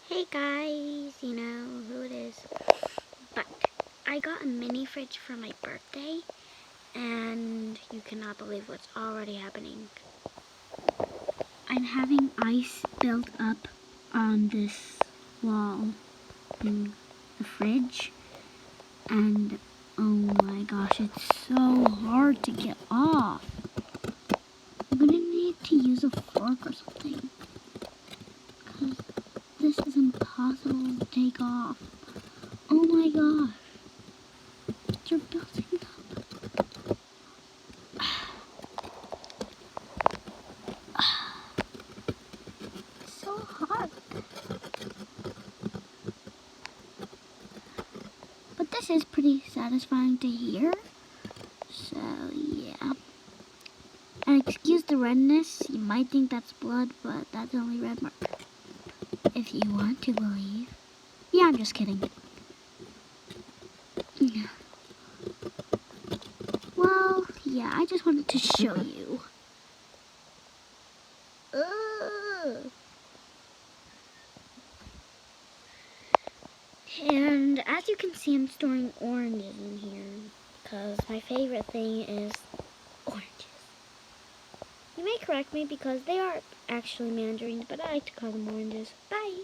Hey guys, you know who it is. But I got a mini fridge for my birthday, and you cannot believe what's already happening. I'm having ice built up on this wall in the fridge, and oh my gosh, it's so hard to get off. I'm gonna need to use a fork or something, because this is impossible to take off. Oh my gosh. You're building up. It's so hard. But this is pretty satisfying to hear. So, yeah. And excuse the redness. You might think that's blood, but that's only red mark. If you want to believe. Yeah, I'm just kidding. Well, yeah, I just wanted to show you. And as you can see, I'm storing oranges in here, because my favorite thing is oranges. You may correct me because they are actually mandarins, but I like to call them oranges. Bye!